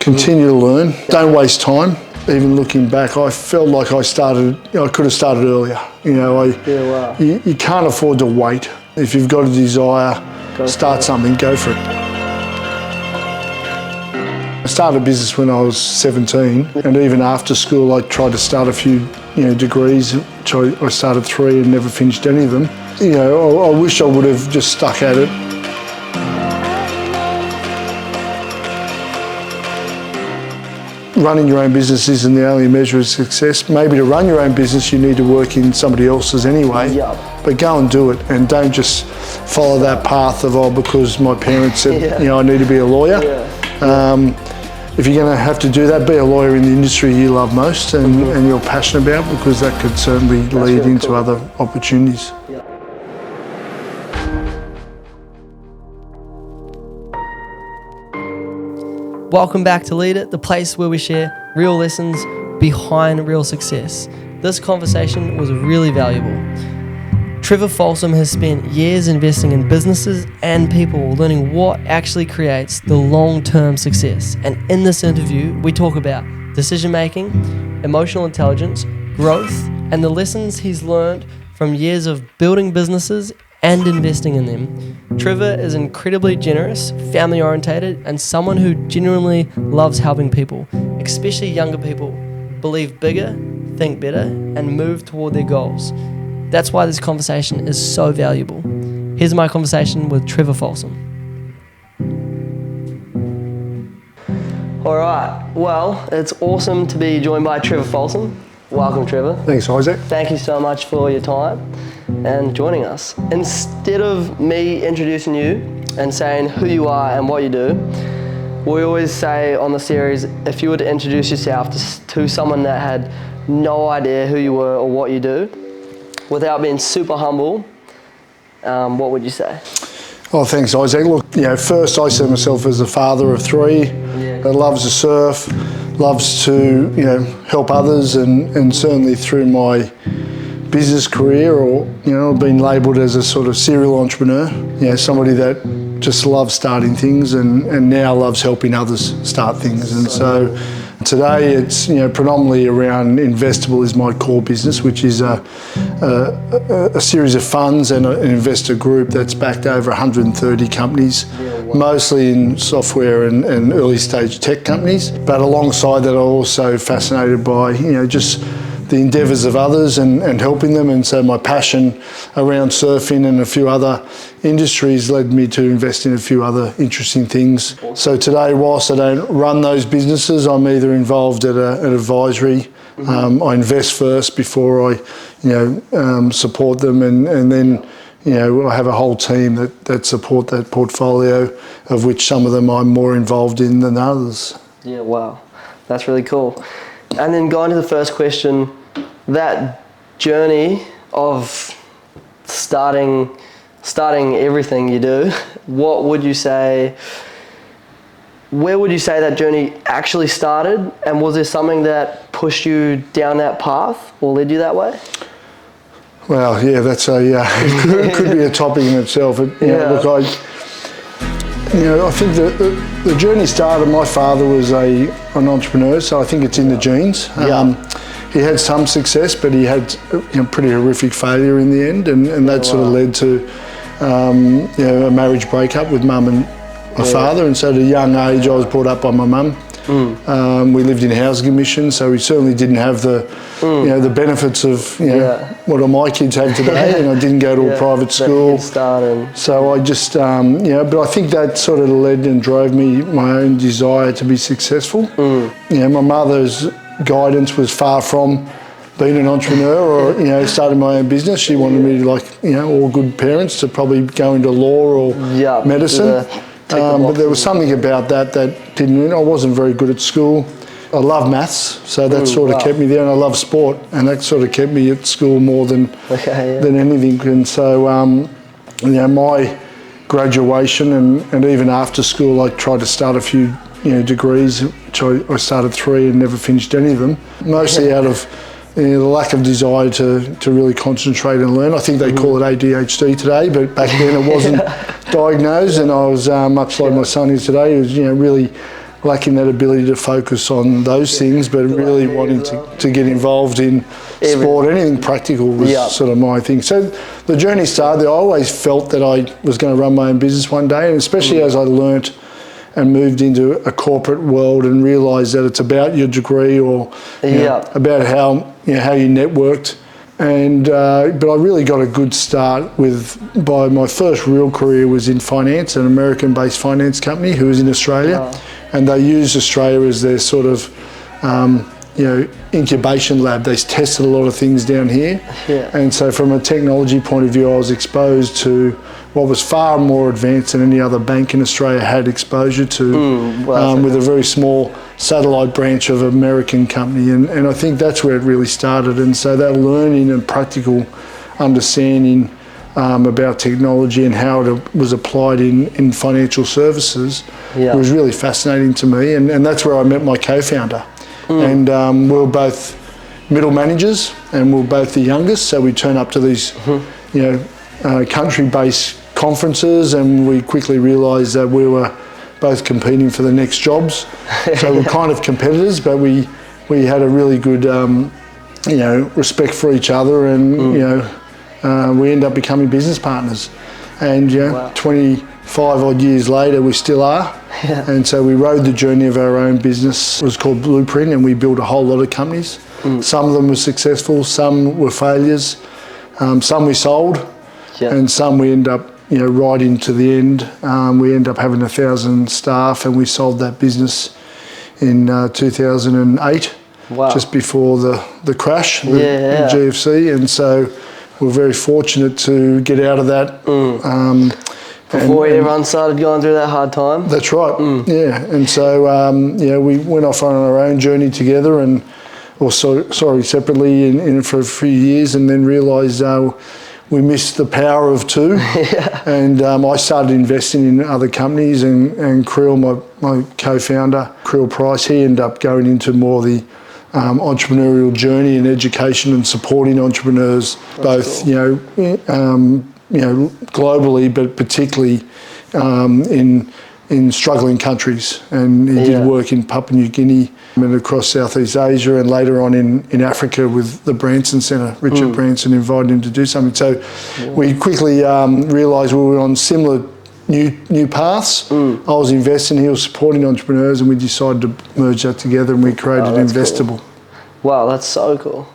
Continue to learn. Don't waste time. Even looking back, I felt like I could have started earlier. You can't afford to wait. If you've got a desire, start something, go for it. I started a business when I was 17, and even after school I tried to start a few degrees. I started 3 and never finished any of them. I wish I would have just stuck at it. Running your own business isn't the only measure of success. Maybe to run your own business you need to work in somebody else's anyway. But go and do it, and don't just follow that path of, because my parents said I need to be a lawyer. If you're going to have to do that, be a lawyer in the industry you love most and you're passionate about, because that could certainly lead into other opportunities. Welcome back to Lead It, the place where we share real lessons behind real success. This conversation was really valuable. Trevor Folsom has spent years investing in businesses and people, learning what actually creates the long-term success. And in this interview, we talk about decision-making, emotional intelligence, growth, and the lessons he's learned from years of building businesses and investing in them. Trevor is incredibly generous, family-orientated, and someone who genuinely loves helping people, especially younger people, believe bigger, think better, and move toward their goals. That's why this conversation is so valuable. Here's my conversation with Trevor Folsom. All right, well, it's awesome to be joined by Trevor Folsom. Welcome, Trevor. Thanks, Isaac. Thank you so much for your time and joining us. Instead of me introducing you and saying who you are and what you do, we always say on the series, if you were to introduce yourself to someone that had no idea who you were or what you do, without being super humble, what would you say? Oh, thanks, Isaac. Look, first I see myself as a father of 3 that loves to surf, loves to help others, and certainly through my business career, I've been labelled as a sort of serial entrepreneur. Somebody that just loves starting things and now loves helping others start things. And so today it's predominantly around Investable is my core business, which is a series of funds and an investor group that's backed over 130 companies, mostly in software and early stage tech companies. But alongside that, I'm also fascinated by just the endeavours of others and helping them. And so my passion around surfing and a few other industries led me to invest in a few other interesting things. So today, whilst I don't run those businesses, I'm either involved at an advisory. I invest first before I support them, and then I have a whole team that support that portfolio, of which some of them I'm more involved in than others. Yeah, wow. That's really cool. And then going to the first question, that journey of starting everything you do, where would you say that journey actually started? And was there something that pushed you down that path or led you that way? Well, yeah, that's it could be a topic in itself. Look, I think the journey started. My father was an entrepreneur, so I think it's in the genes. He had some success, but he had pretty horrific failure in the end, and that sort of led to a marriage breakup with mum and my father. And so at a young age, I was brought up by my mum. We lived in housing emissions, so we certainly didn't have the the benefits of what all my kids have today. And I didn't go to a private school, so I just but I think that sort of led and drove me my own desire to be successful. My mother's guidance was far from being an entrepreneur or starting my own business. She wanted me to, like all good parents, to probably go into law or medicine. But there was something about that didn't. I wasn't very good at school. I love maths, so that sort of kept me there, and I love sport, and that sort of kept me at school more than anything. And so, my graduation and even after school, I tried to start a few degrees. Which I started 3 and never finished any of them, mostly out of the lack of desire to really concentrate and learn. I think they call it ADHD today, but back then it wasn't diagnosed, and I was much like my son is today. He was really lacking that ability to focus on those things, but really wanting to get involved in sport. Anything practical was sort of my thing. So the journey started there. I always felt that I was going to run my own business one day, and especially as I learnt and moved into a corporate world and realised that it's about your degree or about how you networked. And but I really got a good start by my first real career was in finance, an American-based finance company who was in Australia, and they used Australia as their sort of incubation lab. They tested a lot of things down here, and so from a technology point of view, I was exposed to what was far more advanced than any other bank in Australia had exposure to, with a very small satellite branch of an American company, and I think that's where it really started. And so that learning and practical understanding about technology and how it was applied in financial services was really fascinating to me, and that's where I met my co-founder. And we were both middle managers, and we were both the youngest, so we turn up to these country-based conferences, and we quickly realised that we were both competing for the next jobs. So we're kind of competitors, but we had a really good respect for each other, and we ended up becoming business partners. And 25 odd years later, we still are. And so we rode the journey of our own business. It was called Blueprint, and we built a whole lot of companies. Some of them were successful, some were failures, some we sold, and some we ended up right into the end. We ended up having 1,000 staff, and we sold that business in 2008, just before the crash, the GFC. And so we're very fortunate to get out of that. Before everyone started going through that hard time. That's right. And so we went off on our own journey together, and separately for a few years, and then realised we missed the power of two. And I started investing in other companies, and Creel, my co-founder, Creel Price, he ended up going into more the entrepreneurial journey and education and supporting entrepreneurs, both globally, but particularly in struggling countries. And he did work in Papua New Guinea and across Southeast Asia, and later on in Africa with the Branson Centre. Richard Branson invited him to do something. So we quickly realised we were on similar new paths. I was investing, he was supporting entrepreneurs, and we decided to merge that together, and we created Investable. Cool. Wow, that's so cool.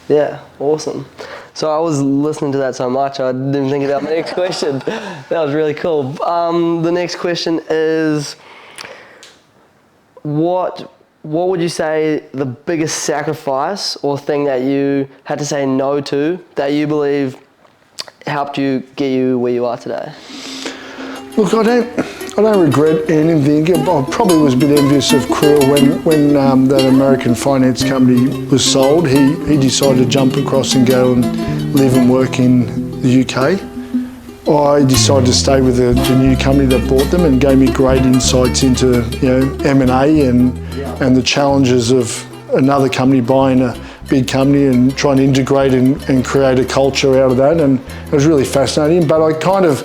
Yeah, awesome. So I was listening to that so much, I didn't think about my next question. That was really cool. The next question is, what would you say the biggest sacrifice or thing that you had to say no to that you believe helped you get you where you are today? Look, I don't regret anything. I probably was a bit envious of Creel when that American finance company was sold. He decided to jump across and go and live and work in the UK. I decided to stay with the new company that bought them, and gave me great insights into M&A and the challenges of another company buying a big company and trying to integrate and create a culture out of that. And it was really fascinating. But I kind of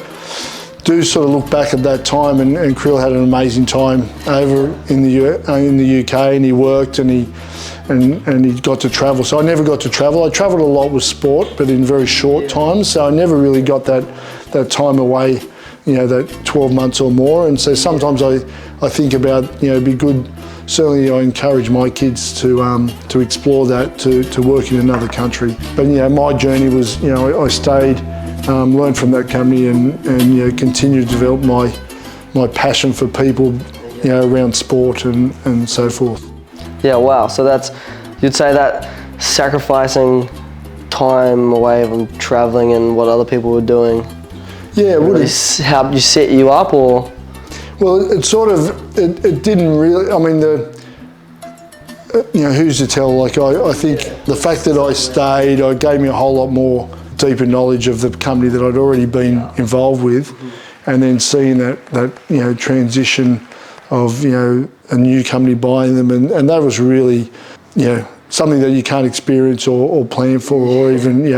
do sort of look back at that time, and Creel had an amazing time over in the UK, and he worked and he got to travel. So I never got to travel. I travelled a lot with sport, but in very short times. So I never really got that time away, that 12 months or more. And so sometimes I think about, it'd be good. Certainly, I encourage my kids to explore that, to work in another country. But my journey was, I stayed, learned from that company, and continued to develop my passion for people, around sport and so forth. Yeah, wow. So you'd say that sacrificing time away from traveling and what other people were doing. Yeah, really helped you set you up, or? Well, it didn't really. I mean, who's to tell? Like, I think the fact that I stayed, gave me a whole lot more deeper knowledge of the company that I'd already been involved with, and then seeing that transition of a new company buying them, and that was really something that you can't experience or plan for, or even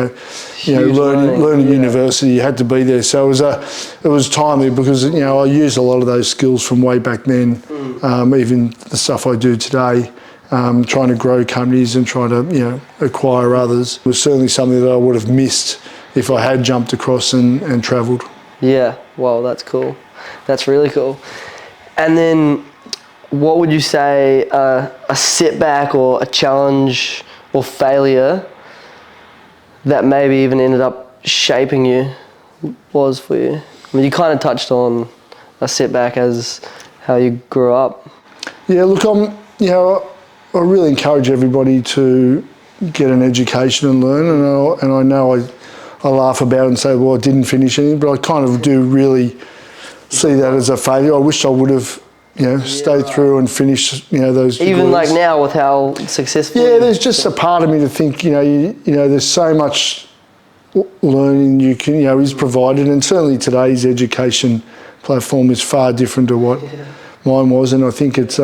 learn at university. You had to be there, so it was timely because I used a lot of those skills from way back then, even the stuff I do today. Trying to grow companies and trying to acquire others was certainly something that I would have missed if I had jumped across and travelled. Yeah, well, that's cool. That's really cool. And then what would you say a setback or a challenge or failure that maybe even ended up shaping you was for you? I mean, you kind of touched on a setback as how you grew up. Yeah, look, I really encourage everybody to get an education and learn, and I know I laugh about it and say, well, I didn't finish anything, but I kind of do really see that as a failure. I wish I would have stayed through and finished those degrees. Even like now with how successful. Yeah, there's just a part of me to think there's so much learning you can is provided, and certainly today's education platform is far different to what mine was, and I think it's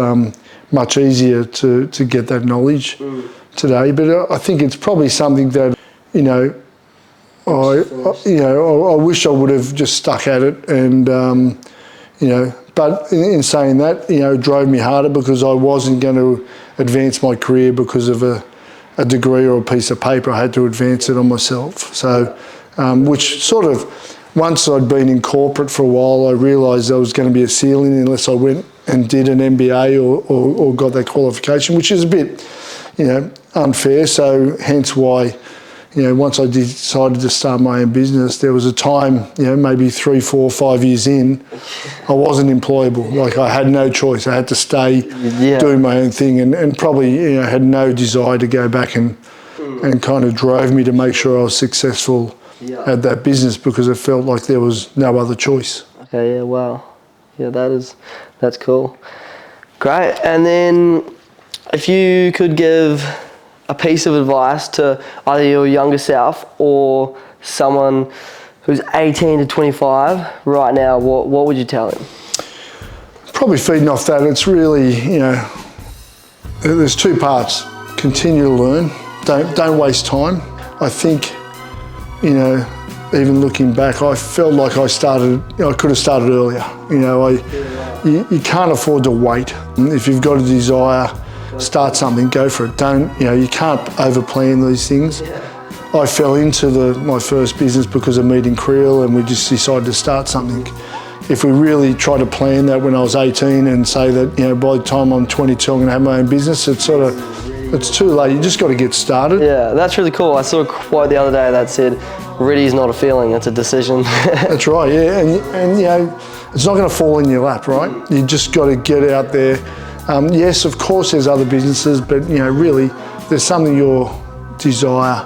much easier to get that knowledge today. But I think it's probably something that I wish I would have just stuck at it, and but in saying that, it drove me harder because I wasn't going to advance my career because of a degree or a piece of paper. I had to advance it on myself. So, which sort of, once I'd been in corporate for a while, I realised there was going to be a ceiling unless I went and did an MBA or got that qualification, which is a bit, unfair. So hence why, once I decided to start my own business, there was a time, maybe 3, 4, 5 years in, I wasn't employable. Like I had no choice. I had to stay doing my own thing, and probably had no desire to go back and kind of drove me to make sure I was successful at that business because it felt like there was no other choice. Okay, yeah, wow. Yeah, that's cool. Great. And then if you could give a piece of advice to either your younger self or someone who's 18 to 25 right now, what would you tell him? Probably feeding off that, it's really, there's two parts. Continue to learn. Don't waste time. I think, even looking back, I felt like I could have started earlier. You can't afford to wait. If you've got a desire, start something, go for it. You can't overplan these things. I fell into my first business because of meeting Creel, and we just decided to start something. If we really try to plan that when I was 18 and say that, by the time I'm 22, I'm going to have my own business, it's too late. You just got to get started. Yeah, that's really cool. I saw a quote the other day that said, ready is not a feeling, it's a decision. That's right, yeah. And it's not going to fall in your lap, right? You just got to get out there. Yes, of course there's other businesses, but really there's something you desire.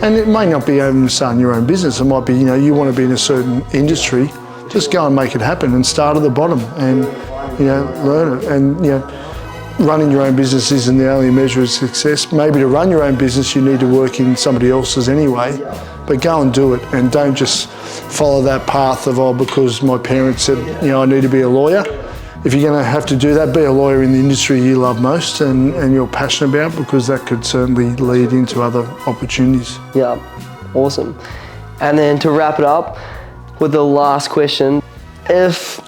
And it may not be even starting your own business. It might be, you want to be in a certain industry. Just go and make it happen and start at the bottom and, learn it. And, running your own business isn't the only measure of success. Maybe to run your own business, you need to work in somebody else's anyway, but go and do it, and don't just follow that path of, because my parents said, I need to be a lawyer. If you're going to have to do that, be a lawyer in the industry you love most and you're passionate about, because that could certainly lead into other opportunities. Yeah, awesome. And then to wrap it up with the last question, if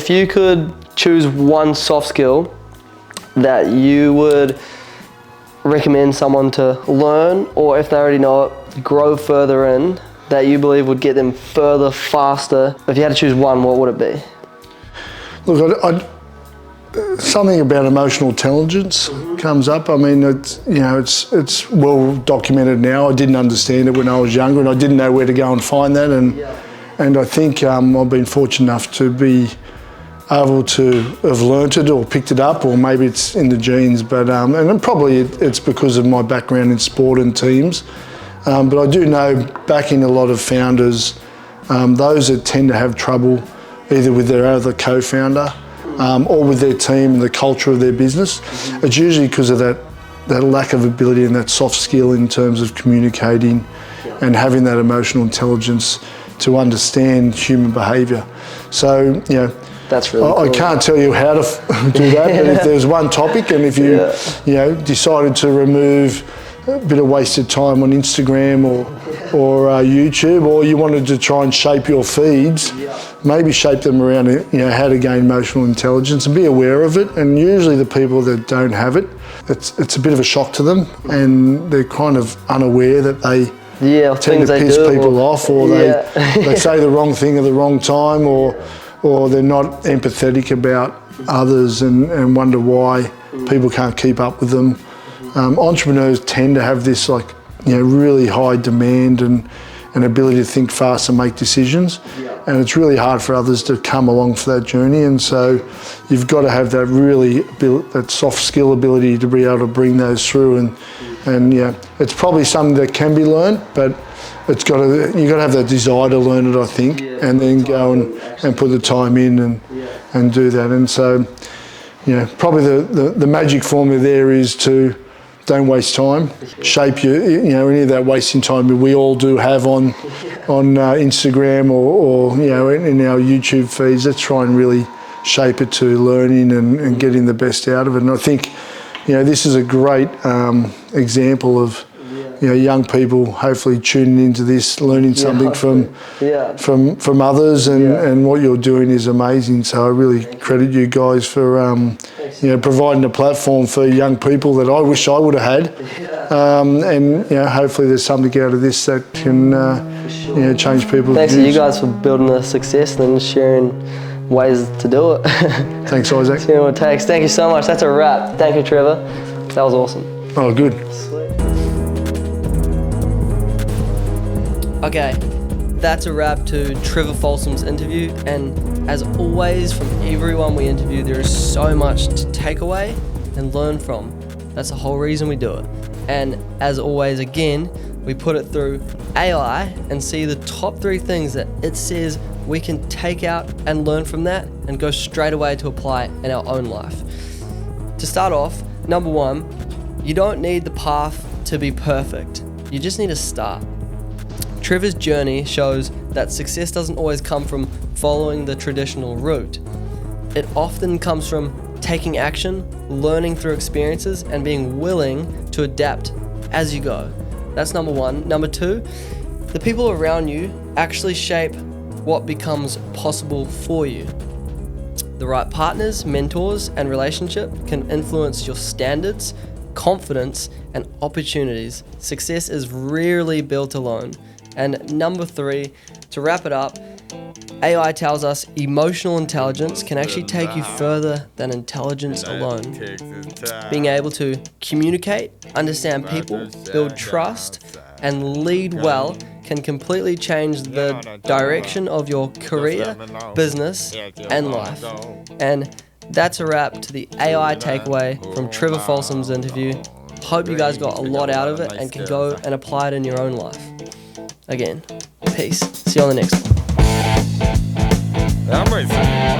you could choose one soft skill that you would recommend someone to learn, or if they already know it, grow further in, that you believe would get them further, faster, if you had to choose one, what would it be? Look, something about emotional intelligence comes up. I mean, it's well documented now. I didn't understand it when I was younger, and I didn't know where to go and find that. And I think I've been fortunate enough to be able to have learnt it or picked it up, or maybe it's in the genes. But and probably it's because of my background in sport and teams. But I do know, backing a lot of founders, those that tend to have trouble either with their other co-founder or with their team and the culture of their business, it's usually because of that lack of ability and that soft skill in terms of communicating and having that emotional intelligence to understand human behaviour. So, That's really cool. I can't tell you how to do that, but if there's one topic, and if you decided to remove a bit of wasted time on Instagram or YouTube, or you wanted to try and shape your feeds, maybe shape them around how to gain emotional intelligence and be aware of it. And usually the people that don't have it, it's a bit of a shock to them, and they're kind of unaware that they tend to piss people off, or they say the wrong thing at the wrong time, or they're not empathetic about others and wonder why people can't keep up with them. Entrepreneurs tend to have this really high demand and ability to think fast and make decisions, and it's really hard for others to come along for that journey. And so you've got to have that soft skill ability to be able to bring those through, and it's probably something that can be learned, but you've got to have that desire to learn it, I think, and then go and put the time in and do that. And so probably the magic formula there is to don't waste time. Shape any of that wasting time we all do have on Instagram or in our YouTube feeds. Let's try and really shape it to learning and getting the best out of it. And I think this is a great example of young people hopefully tuning into this, learning something from others, and what you're doing is amazing. So I really credit you guys for providing a platform for young people that I wish I would have had. And hopefully there's something out of this that can change people's Thanks views. to you guys for building the success and sharing ways to do it. Thanks, Isaac. Seeing what it takes. Thank you so much. That's a wrap. Thank you, Trevor. That was awesome. Oh, good. Okay, that's a wrap to Trevor Folsom's interview, and as always from everyone we interview, there is so much to take away and learn from. That's the whole reason we do it. And as always, again, we put it through AI and see the top 3 things that it says we can take out and learn from that and go straight away to apply in our own life. To start off, number 1, you don't need the path to be perfect. You just need to start. Trevor's journey shows that success doesn't always come from following the traditional route. It often comes from taking action, learning through experiences, and being willing to adapt as you go. That's number 1. Number 2, the people around you actually shape what becomes possible for you. The right partners, mentors, and relationship can influence your standards, confidence, and opportunities. Success is rarely built alone. And number 3, to wrap it up, AI tells us emotional intelligence can actually take you further than intelligence alone. Being able to communicate, understand people, build trust, and lead well can completely change the direction of your career, business, and life. And that's a wrap to the AI takeaway from Trevor Folsom's interview. Hope you guys got a lot out of it and can go and apply it in your own life. Again, peace. See you on the next one. I'm racing.